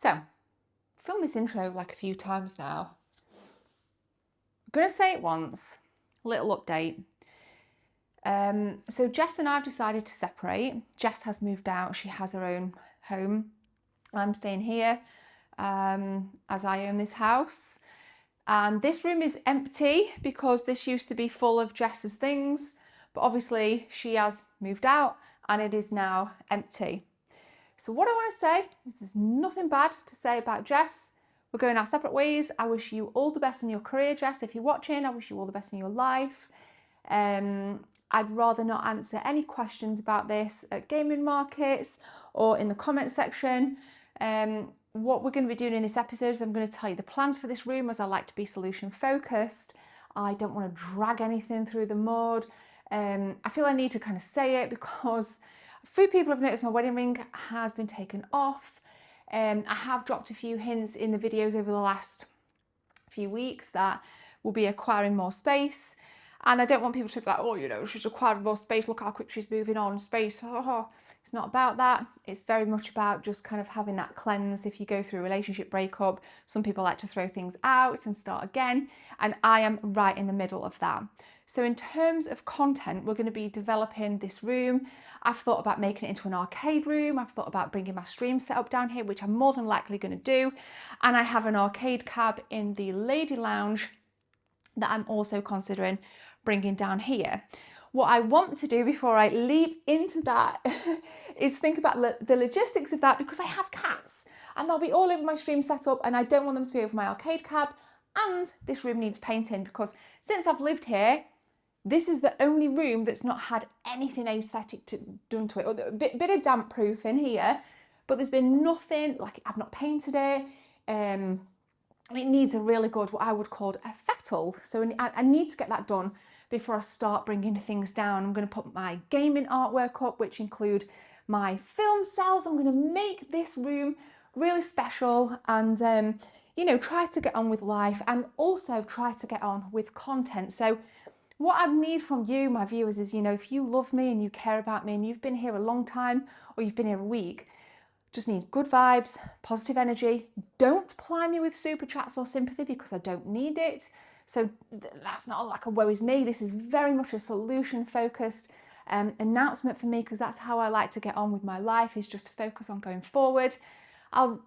So, I've filmed this intro like a few times now. I'm going to say it once, little update. So Jess and I have decided to separate. Jess has moved out, she has her own home. I'm staying here as I own this house. And this room is empty because this used to be full of Jess's things, but obviously she has moved out and it is now empty. So what I want to say is there's nothing bad to say about Jess. We're going our separate ways. I wish you all the best in your career, Jess. If you're watching, I wish you all the best in your life. I'd rather not answer any questions about this at gaming markets or in the comment section. What we're going to be doing in this episode is I'm going to tell you the plans for this room, as I like to be solution focused. I don't want to drag anything through the mud. I feel I need to kind of say it because a few people have noticed my wedding ring has been taken off. I have dropped a few hints in the videos over the last few weeks that we'll be acquiring more space. And I don't want people to think like, oh, you know, she's acquiring more space, look how quick she's moving on, space. It's not about that. It's very much about just kind of having that cleanse. If you go through a relationship breakup, some people like to throw things out and start again. And I am right in the middle of that. So in terms of content, we're going to be developing this room. I've thought about making it into an arcade room. I've thought about bringing my stream setup down here, which I'm more than likely going to do. And I have an arcade cab in the lady lounge that I'm also considering bringing down here. What I want to do before I leap into that is think about the logistics of that, because I have cats and they'll be all over my stream setup and I don't want them to be over my arcade cab, and this room needs painting because since I've lived here, this is the only room that's not had anything aesthetic done to it. Or a bit of damp proof in here, but there's been nothing, like I've not painted it. It needs a really good, what I would call a fettle. So I need to get that done before I start bringing things down. I'm going to put my gaming artwork up, which include my film cells. I'm going to make this room really special and, you know, try to get on with life and also try to get on with content. So what I need from you, my viewers, is, you know, if you love me and you care about me and you've been here a long time or you've been here a week, just need good vibes, positive energy. Don't ply me with super chats or sympathy because I don't need it. So that's not like a woe is me. This is very much a solution focused announcement for me, because that's how I like to get on with my life, is just focus on going forward. I'll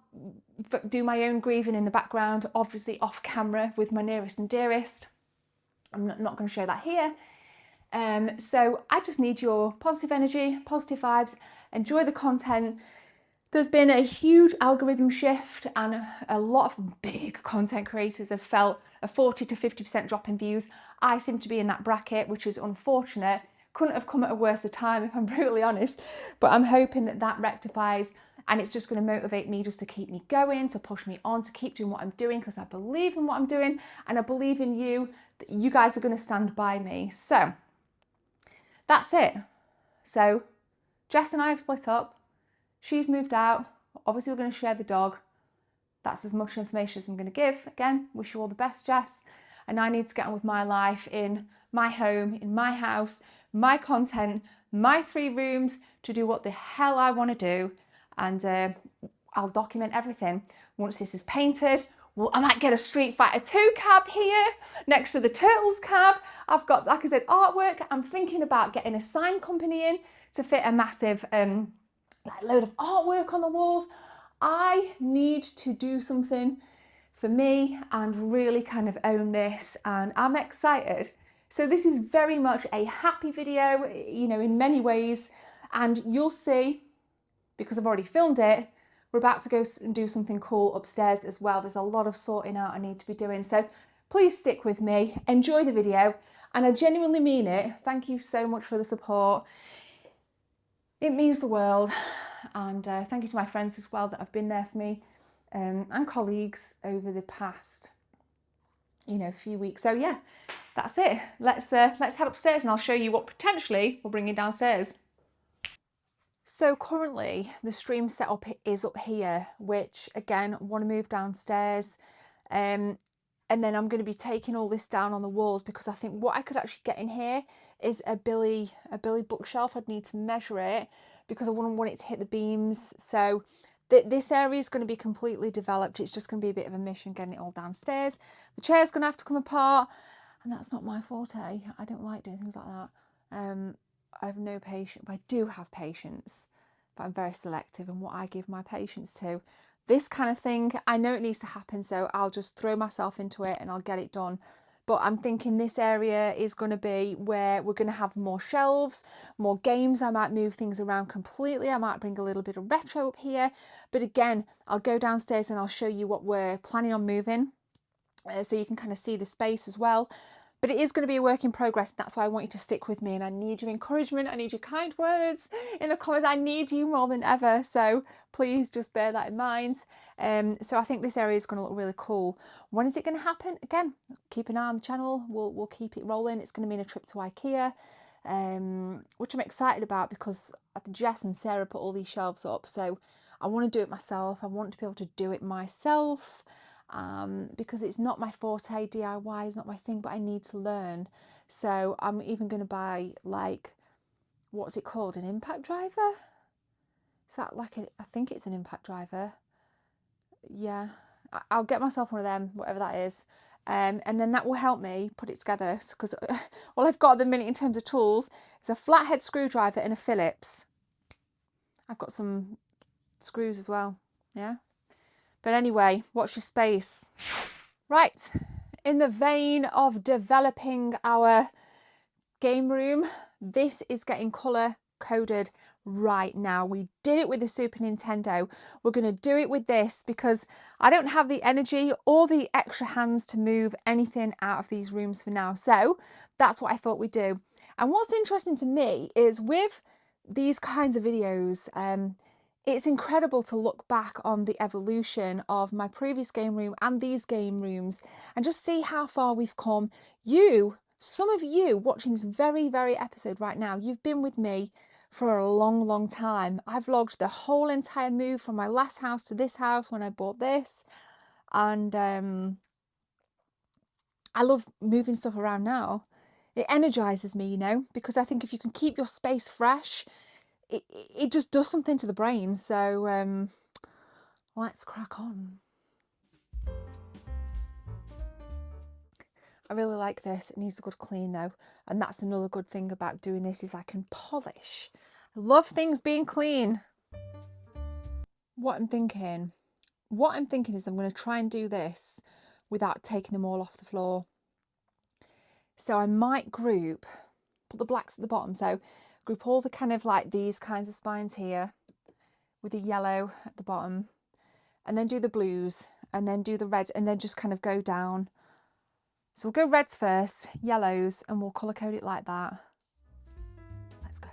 do my own grieving in the background, obviously off camera with my nearest and dearest. I'm not going to show that here. So I just need your positive energy, positive vibes, enjoy the content. There's been a huge algorithm shift and a lot of big content creators have felt a 40 to 50% drop in views. I seem to be in that bracket, which is unfortunate. Couldn't have come at a worse time, if I'm brutally honest, but I'm hoping that that rectifies and it's just going to motivate me just to keep me going, to push me on, to keep doing what I'm doing, because I believe in what I'm doing and I believe in you, that you guys are going to stand by me. So that's it. So Jess and I have split up. She's moved out. Obviously, we're going to share the dog. That's as much information as I'm going to give. Again, wish you all the best, Jess. And I need to get on with my life in my home, in my house, my content, my 3 rooms, to do what the hell I want to do. And I'll document everything. Once this is painted, well, I might get a Street Fighter 2 cab here next to the Turtles cab. I've got, like I said, artwork. I'm thinking about getting a sign company in to fit a massive load of artwork on the walls. I need to do something for me and really kind of own this, and I'm excited. So this is very much a happy video, you know, in many ways, and you'll see, because I've already filmed it, we're about to go and do something cool upstairs as well. There's a lot of sorting out I need to be doing. So please stick with me, enjoy the video, and I genuinely mean it. Thank you so much for the support. It means the world. And thank you to my friends as well that have been there for me and colleagues over the past, you know, few weeks. So yeah, that's it. Let's head upstairs and I'll show you what potentially we're bringing downstairs. So currently the stream setup is up here, which again, want to move downstairs. And then I'm going to be taking all this down on the walls, because I think what I could actually get in here is a Billy bookshelf. I'd need to measure it because I wouldn't want it to hit the beams. So This area is going to be completely developed. It's just going to be a bit of a mission getting it all downstairs. The chair's going to have to come apart, and that's not my forte. I don't like doing things like that. I have no patience. I do have patience, but I'm very selective in what I give my patience to. This kind of thing, I know it needs to happen, so I'll just throw myself into it and I'll get it done. But I'm thinking this area is going to be where we're going to have more shelves, more games. I might move things around completely. I might bring a little bit of retro up here. But again, I'll go downstairs and I'll show you what we're planning on moving, so you can kind of see the space as well. But it is going to be a work in progress. That's why I want you to stick with me, and I need your encouragement. I need your kind words in the comments. I need you more than ever. So please just bear that in mind. So I think this area is going to look really cool. When is it going to happen? Again, keep an eye on the channel. We'll keep it rolling. It's going to mean a trip to IKEA, which I'm excited about because Jess and Sarah put all these shelves up. So I want to do it myself. I want to be able to do it myself. Because it's not my forte, DIY is not my thing, but I need to learn. So I'm even going to buy, like, what's it called, an impact driver? Is that like I think it's an impact driver. Yeah, I'll get myself one of them, whatever that is. And then that will help me put it together, because all I've got at the minute in terms of tools is a flathead screwdriver and a Phillips. I've got some screws as well, yeah. But anyway, watch your space. Right, in the vein of developing our game room, this is getting colour coded right now. We did it with the Super Nintendo. We're going to do it with this because I don't have the energy or the extra hands to move anything out of these rooms for now. So that's what I thought we'd do. And what's interesting to me is with these kinds of videos, it's incredible to look back on the evolution of my previous game room and these game rooms and just see how far we've come. Some of you watching this very episode right now, you've been with me for a long time. I've vlogged the whole entire move from my last house to this house when I bought this. And I love moving stuff around now. It energizes me, you know, because I think if you can keep your space fresh, it just does something to the brain. So let's crack on. I really like this. It needs a good clean though, and that's another good thing about doing this is I can polish. I love things being clean. What I'm thinking is I'm going to try and do this without taking them all off the floor. So I might put the blacks at the bottom, so group all the kind of like these kinds of spines here with the yellow at the bottom, and then do the blues, and then do the red, and then just kind of go down. So we'll go reds first, yellows, and we'll colour code it like that. Let's go.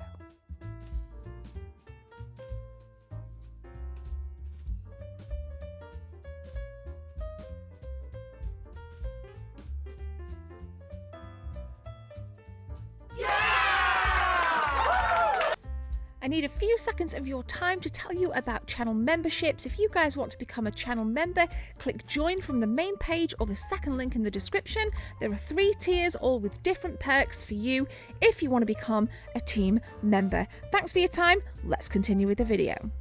I need a few seconds of your time to tell you about channel memberships. If you guys want to become a channel member, click join from the main page or the second link in the description. There are 3 tiers, all with different perks for you if you want to become a team member. Thanks for your time. Let's continue with the video.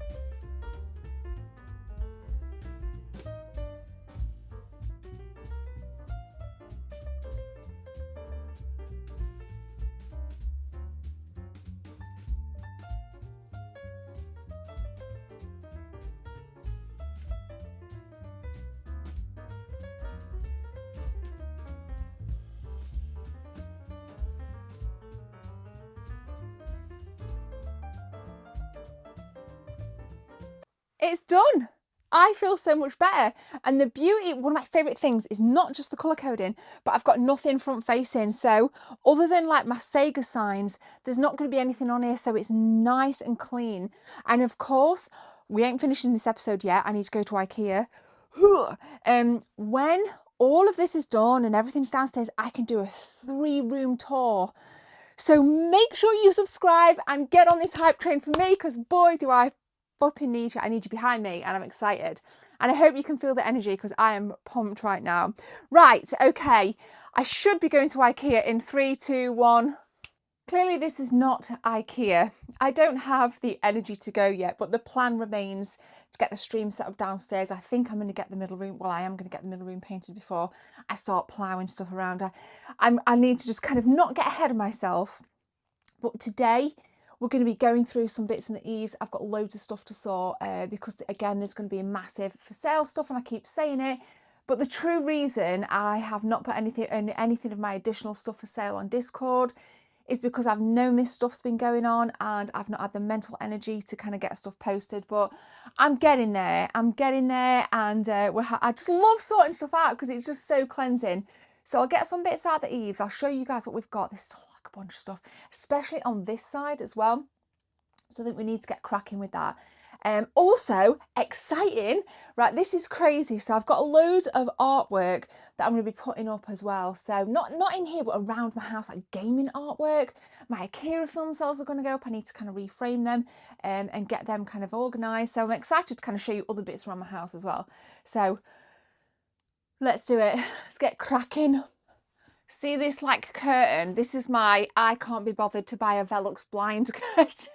It's done. I feel so much better. And the beauty, one of my favourite things is not just the colour coding, but I've got nothing front facing. So other than like my Sega signs, there's not going to be anything on here. So it's nice and clean. And of course, we ain't finishing this episode yet. I need to go to IKEA. When all of this is done and everything's downstairs, I can do a 3-room tour. So make sure you subscribe and get on this hype train for me, because boy, do I flipping need you. I need you behind me, and I'm excited. And I hope you can feel the energy, because I am pumped right now. Right, okay. I should be going to IKEA in 3, 2, 1. Clearly this is not IKEA. I don't have the energy to go yet, but the plan remains to get the stream set up downstairs. I think I'm going to get the middle room, well, I am going to get the middle room painted before I start ploughing stuff around. I need to just kind of not get ahead of myself. But today we're going to be going through some bits in the eaves. I've got loads of stuff to sort because again, there's going to be a massive for sale stuff, and I keep saying it. But the true reason I have not put anything of my additional stuff for sale on Discord is because I've known this stuff's been going on and I've not had the mental energy to kind of get stuff posted. But I'm getting there. And I just love sorting stuff out because it's just so cleansing. So I'll get some bits out of the eaves. I'll show you guys what we've got. There's still like a bunch of stuff, especially on this side as well. So I think we need to get cracking with that. Also exciting, right? This is crazy. So I've got loads of artwork that I'm going to be putting up as well. So not in here, but around my house, like gaming artwork. My IKEA film cells are going to go up. I need to kind of reframe them and get them kind of organised. So I'm excited to kind of show you other bits around my house as well. So let's do it. Let's get cracking. See this like curtain? This is my I can't be bothered to buy a Velux blind curtain.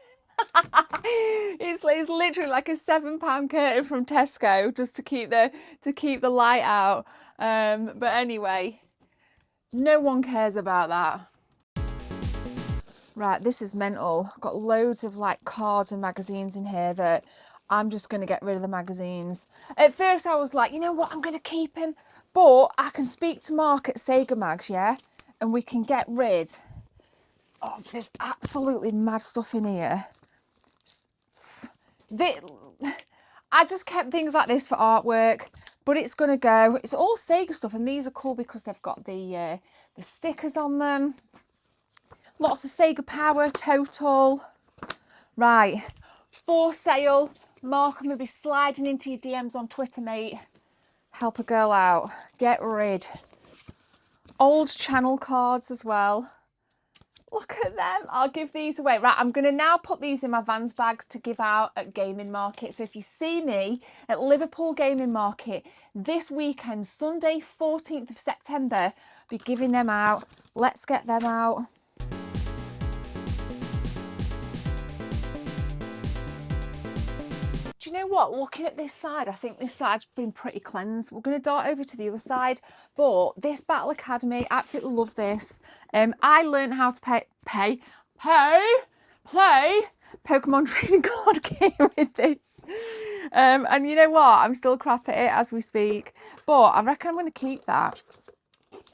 It's literally like a £7 curtain from Tesco just to keep the light out. But anyway, no one cares about that. Right, this is mental. I've got loads of like cards and magazines in here that I'm just going to get rid of the magazines. At first I was like, you know what, I'm going to keep him. But I can speak to Mark at Sega Mags, yeah? And we can get rid of this absolutely mad stuff in here. I just kept things like this for artwork, but it's going to go. It's all Sega stuff, and these are cool because they've got the stickers on them. Lots of Sega Power, Total. Right, for sale. Mark, I'm going to be sliding into your DMs on Twitter, mate. Help a girl out. Get rid. Old channel cards as well. Look at them. I'll give these away. Right, I'm going to now put these in my Vans bags to give out at Gaming Market. So if you see me at Liverpool Gaming Market this weekend, Sunday 14th of September, I'll be giving them out. Let's get them out. Do you know what? Looking at this side, I think this side's been pretty cleansed. We're going to dart over to the other side. But this Battle Academy, absolutely love this. I learned how to play Pokemon trading card game with this. And you know what? I'm still crap at it as we speak. But I reckon I'm going to keep that.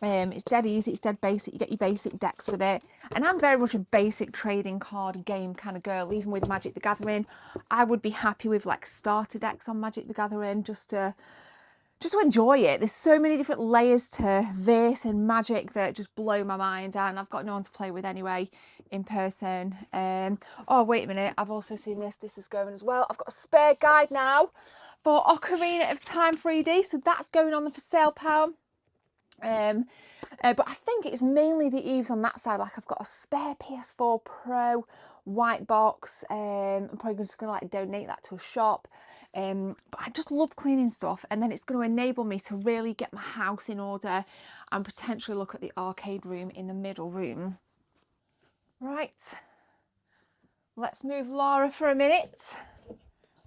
It's dead easy, it's dead basic, you get your basic decks with it. And I'm very much a basic trading card game kind of girl, even with Magic the Gathering. I would be happy with like starter decks on Magic the Gathering just to enjoy it. There's so many different layers to this and Magic that just blow my mind, and I've got no one to play with anyway in person. Oh, wait a minute, I've also seen this is going as well. I've got a spare guide now for Ocarina of Time 3D, so that's going on the for sale pile. But I think it's mainly the eaves on that side. Like I've got a spare PS4 Pro white box. I'm probably just gonna like donate that to a shop. But I just love cleaning stuff, and then it's going to enable me to really get my house in order and potentially look at the arcade room in the middle room. Right, let's move Laura for a minute.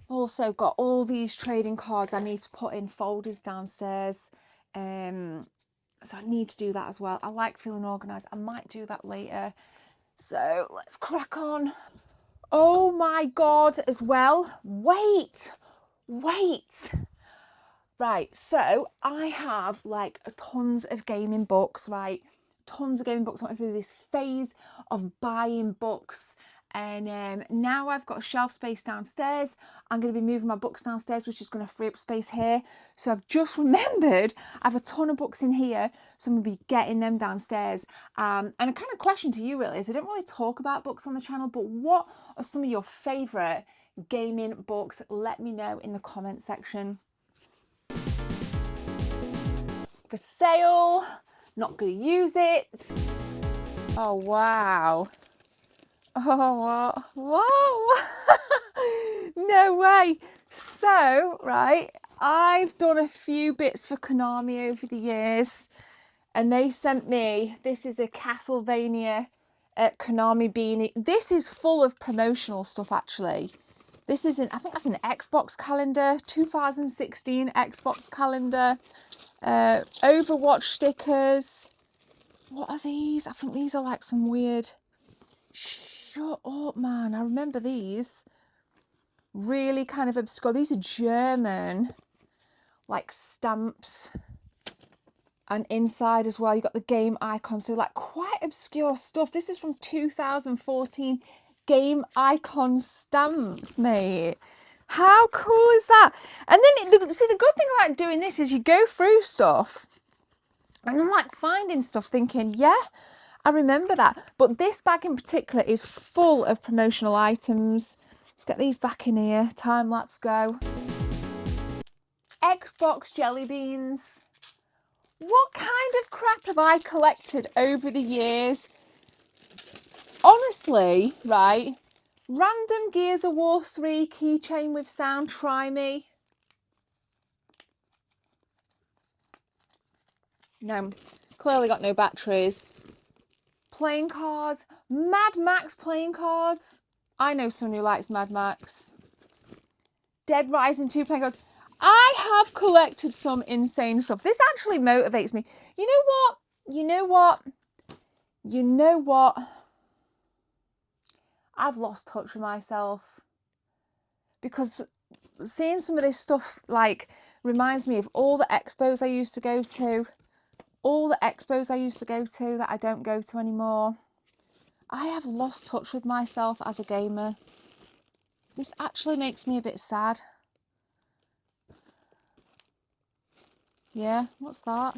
Also got all these trading cards I need to put in folders downstairs. So I need to do that as well. I like feeling organised. I might do that later. So let's crack on. Oh my God, as well. Wait. Right, so I have like tons of gaming books, right? Tons of gaming books. I went through this phase of buying books. And now I've got a shelf space downstairs. I'm going to be moving my books downstairs, which is going to free up space here. So I've just remembered I have a ton of books in here, so I'm going to be getting them downstairs. And a kind of question to you really is, I don't really talk about books on the channel, but what are some of your favourite gaming books? Let me know in the comment section. For sale, not going to use it. Oh, wow. Oh, whoa. No way. So, right, I've done a few bits for Konami over the years, and they sent me, this is a Castlevania Konami beanie. This is full of promotional stuff, actually. This is I think that's an Xbox calendar, 2016 Xbox calendar. Overwatch stickers. What are these? I think these are like some weird... Shut up, man. I remember these. Really kind of obscure. These are German, like, stamps. And inside as well, you got the game icon. So, like, quite obscure stuff. This is from 2014 game icon stamps, mate. How cool is that? And then, see, the good thing about doing this is you go through stuff. And I'm, like, finding stuff thinking, yeah, I remember that. But this bag in particular is full of promotional items. Let's get these back in here. Time lapse go. Xbox jelly beans. What kind of crap have I collected over the years? Honestly, right? Random Gears of War 3 keychain with sound, try me. No, clearly got no batteries. Playing cards. Mad Max playing cards. I know someone who likes Mad Max. Dead Rising 2 playing cards. I have collected some insane stuff. This actually motivates me. You know what? You know what? You know what? I've lost touch with myself. Because seeing some of this stuff, like, reminds me of all the expos I used to go to. All the expos I used to go to that I don't go to anymore. I have lost touch with myself as a gamer. This actually makes me a bit sad. Yeah, what's that?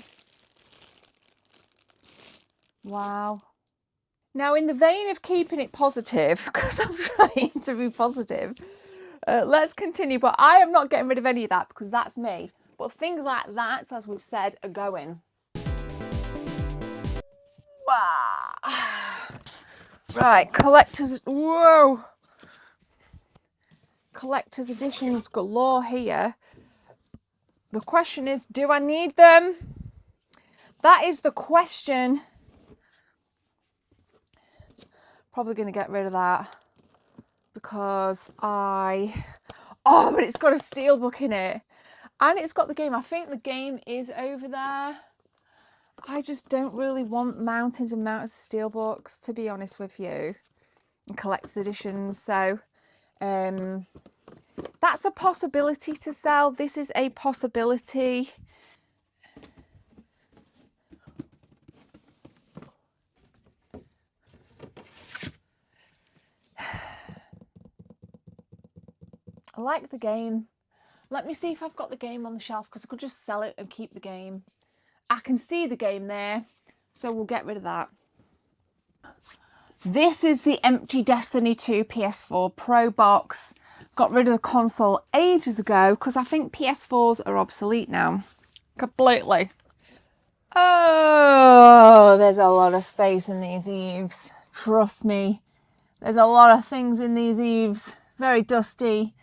Wow. Now, in the vein of keeping it positive, because I'm trying to be positive, let's continue. But I am not getting rid of any of that because that's me. But things like that, as we've said, are going. Wow. Right, collector's... Whoa! Collector's editions galore here. The question is, do I need them? That is the question. Probably going to get rid of that because Oh, but it's got a steelbook in it. And it's got the game. I think the game is over there. I just don't really want mountains and mountains of steelbooks, to be honest with you, and collector's editions. So that's a possibility to sell. This is a possibility. I like the game. Let me see if I've got the game on the shelf because I could just sell it and keep the game. I can see the game there, so we'll get rid of that. This is the empty Destiny 2 PS4 Pro box. Got rid of the console ages ago because I think PS4s are obsolete now. Completely. Oh, there's a lot of space in these eaves. Trust me. There's a lot of things in these eaves. Very dusty.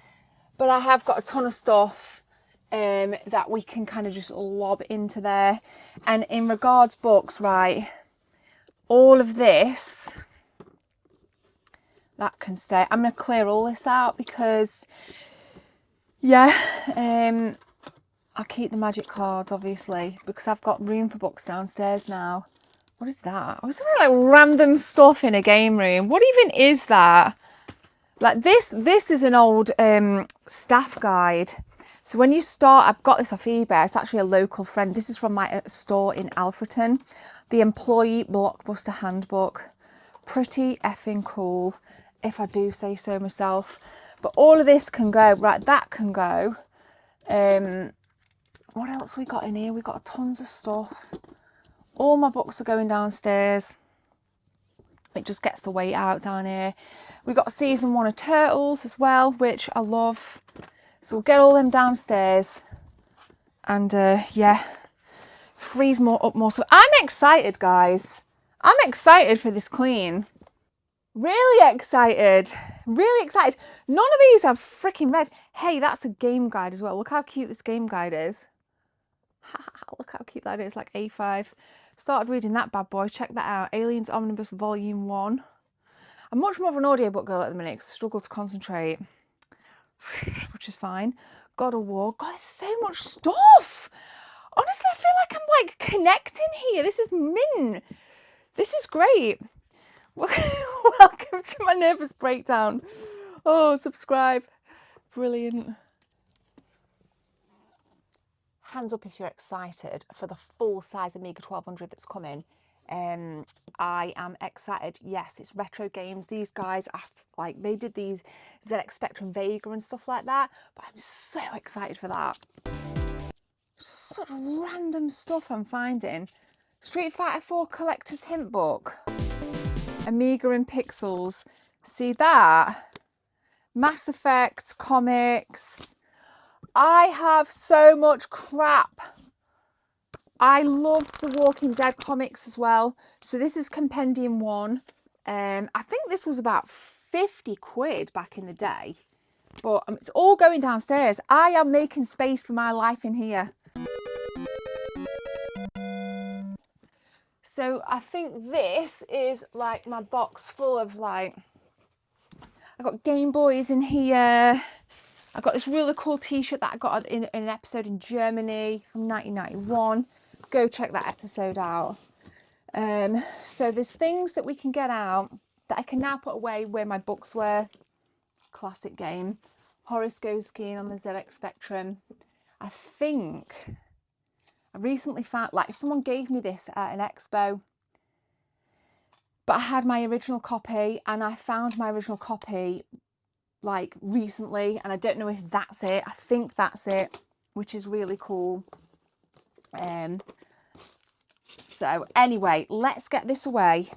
But I have got a ton of stuff that we can kind of just lob into there. And in regards books, right, all of this, that can stay. I'm going to clear all this out because, yeah, I'll keep the magic cards, obviously, because I've got room for books downstairs now. What is that? Oh, is there like random stuff in a game room? What even is that? Like this is an old staff guide. So when you start, I've got this off eBay. It's actually a local friend. This is from my store in Alfreton. The Employee Blockbuster Handbook. Pretty effing cool, if I do say so myself. But all of this can go. Right, that can go. What else we got in here? We got tons of stuff. All my books are going downstairs. It just gets the weight out down here. We got season 1 of Turtles as well, which I love. So we'll get all them downstairs. And yeah, freeze up more. So I'm excited, guys. I'm excited for this clean. Really excited. Really excited. None of these I've freaking read. Hey, that's a game guide as well. Look how cute this game guide is. Look how cute that is, like A5. Started reading that bad boy. Check that out. Aliens Omnibus Volume 1. I'm much more of an audiobook girl at the minute because I struggle to concentrate, which is fine. God of War. God, there's so much stuff. Honestly, I feel like I'm like connecting here. This is mint. This is great. Welcome to my nervous breakdown. Oh, subscribe. Brilliant. Hands up if you're excited for the full size Amiga 1200 that's coming. I am excited. Yes, it's retro games. These guys, like, they did these ZX Spectrum Vega and stuff like that, but I'm so excited for that. Such random stuff I'm finding. Street Fighter 4 Collector's Hint Book. Amiga in Pixels. See that? Mass Effect comics. I have so much crap. I love the Walking Dead comics as well. So this is Compendium 1. I think this was about 50 quid back in the day. But it's all going downstairs. I am making space for my life in here. So I think this is like my box full of like, I've got Game Boys in here. I got this really cool t-shirt that I got in an episode in Germany from 1991. Go check that episode out. So there's things that we can get out that I can now put away where my books were. Classic game. Horace Goes Skiing on the ZX Spectrum. I think I recently found, like, someone gave me this at an expo, but I had my original copy and I found my original copy like recently, and I don't know if that's it. I think that's it, which is really cool. So anyway, let's get this away.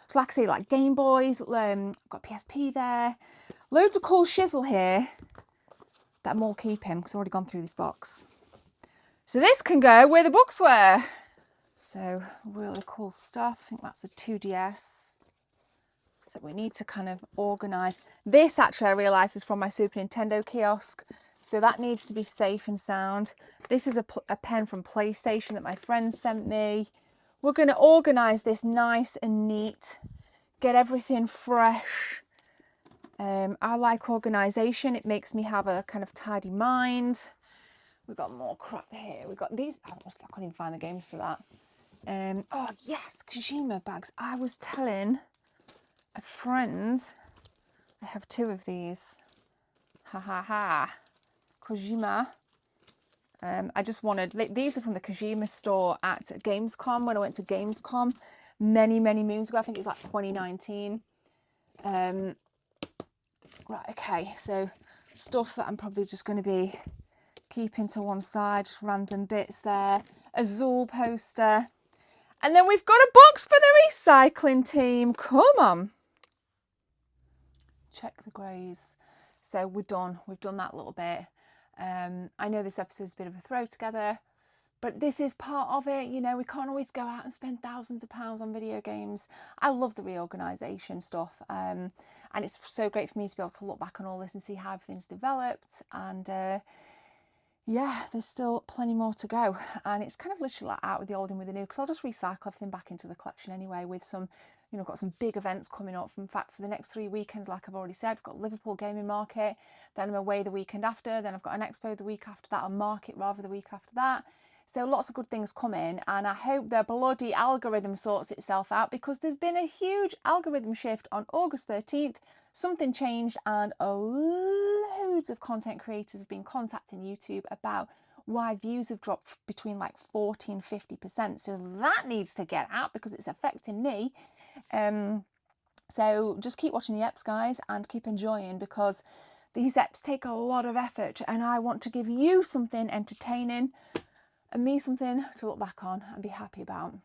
So like I say, like Game Boys, got PSP there, loads of cool shizzle here that I'm all keeping because I've already gone through this box. So this can go where the books were. So really cool stuff. I think that's a 2DS. So we need to kind of organise. This actually I realise is from my Super Nintendo kiosk. So that needs to be safe and sound. This is a pen from PlayStation that my friend sent me. We're going to organise this nice and neat. Get everything fresh. I like organisation. It makes me have a kind of tidy mind. We've got more crap here. We've got these. I can't even find the games to that. Oh yes, Kojima bags. I was telling a friend, I have 2 of these. Ha ha ha. Kojima. I just wanted, these are from the Kojima store at Gamescom, when I went to Gamescom many moons ago. I think it was like 2019. Right, okay, so stuff that I'm probably just going to be keeping to one side, just random bits there. A Zool poster. And then we've got a box for the recycling team. Come on. Check the greys. So we're done. We've done that little bit. I know this episode's a bit of a throw together, but this is part of it. You know, we can't always go out and spend thousands of pounds on video games. I love the reorganisation stuff. And it's so great for me to be able to look back on all this and see how everything's developed. And yeah, there's still plenty more to go. And it's kind of literally like out with the old and with the new, because I'll just recycle everything back into the collection anyway with some, you know, got some big events coming up. In fact, for the next 3 weekends, like I've already said, I've got Liverpool Gaming Market, then I'm away the weekend after, then I've got an expo the week after that, a market rather the week after that. So lots of good things coming, and I hope the bloody algorithm sorts itself out, because there's been a huge algorithm shift on August 13th. Something changed, and loads of content creators have been contacting YouTube about why views have dropped between like 40 and 50%. So that needs to get out because it's affecting me. So just keep watching the eps, guys, and keep enjoying, because these eps take a lot of effort, and I want to give you something entertaining and me something to look back on and be happy about.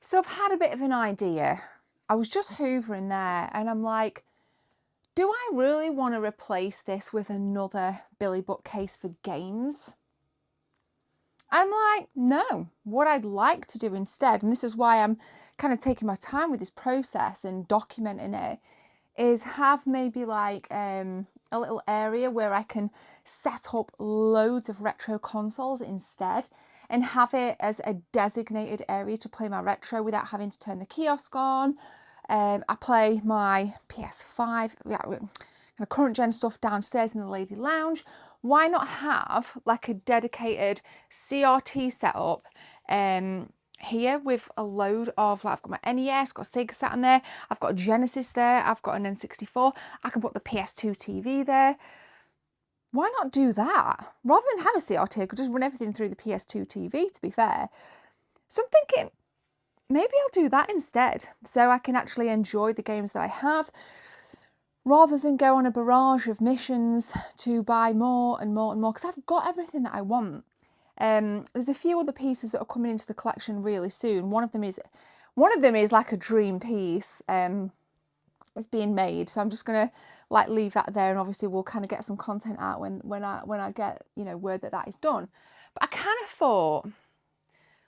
So I've had a bit of an idea. I was just hoovering there and I'm like, do I really want to replace this with another Billy bookcase for games? I'm like, no. What I'd like to do instead, and this is why I'm kind of taking my time with this process and documenting it, is have maybe like a little area where I can set up loads of retro consoles instead. and have it as a designated area to play my retro without having to turn the kiosk on. I play my PS5, the current gen stuff downstairs in the lady lounge. Why not have like a dedicated CRT setup here with a load of, like, I've got my NES, got a Sega sat in there, I've got a Genesis there, I've got an N64, I can put the PS2 TV there. Why not do that? Rather than have a CRT, I could just run everything through the PS2 TV, to be fair. So I'm thinking, maybe I'll do that instead, so I can actually enjoy the games that I have, rather than go on a barrage of missions to buy more and more and more, because I've got everything that I want. There's a few other pieces that are coming into the collection really soon. One of them is like a dream piece. It's being made, so I'm just gonna like leave that there, and obviously we'll kind of get some content out when I get, you know, word that is done. But I kind of thought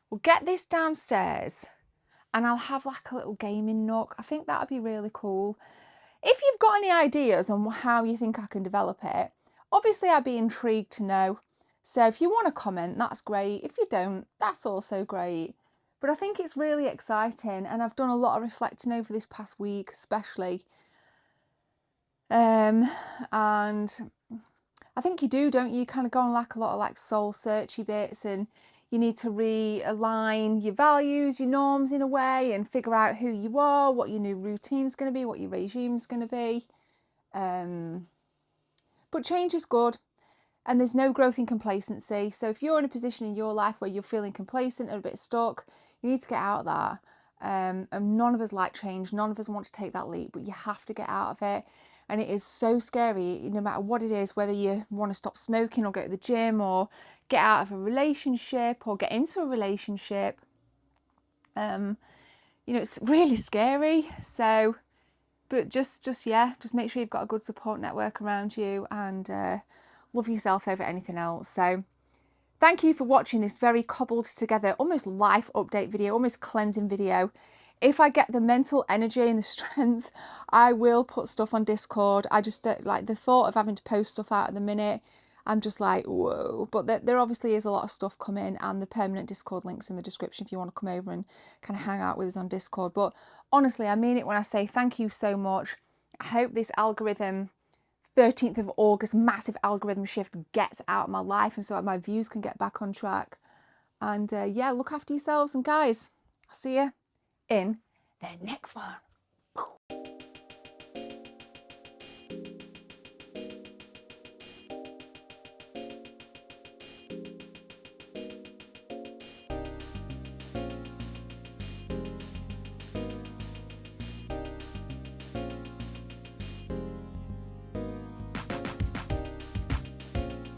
we'll get this downstairs and I'll have like a little gaming nook. I think that would be really cool. If you've got any ideas on how you think I can develop it, obviously I'd be intrigued to know. So if you want to comment, that's great. If you don't, that's also great. But I think it's really exciting, and I've done a lot of reflecting over this past week, especially. And I think you do, don't you? Kind of go on like a lot of like soul searchy bits, and you need to realign your values, your norms in a way, and figure out who you are, what your new routine's going to be, what your regime's going to be. But change is good, and there's no growth in complacency. So if you're in a position in your life where you're feeling complacent or a bit stuck, you need to get out of that. And none of us like change. None of us want to take that leap, but you have to get out of it. And it is so scary, no matter what it is, whether you want to stop smoking or go to the gym or get out of a relationship or get into a relationship. You know, it's really scary. So, but just make sure you've got a good support network around you, and love yourself over anything else. So thank you for watching this very cobbled together, almost life update video, almost cleansing video. If I get the mental energy and the strength, I will put stuff on Discord. I just don't like the thought of having to post stuff out at the minute. I'm just like, whoa. But there obviously is a lot of stuff coming, and the permanent Discord link's in the description if you want to come over and kind of hang out with us on Discord. But honestly, I mean it when I say thank you so much. I hope this algorithm, 13th of August, massive algorithm shift, gets out of my life, and so my views can get back on track. And yeah, look after yourselves, and guys, I'll see you in the next one.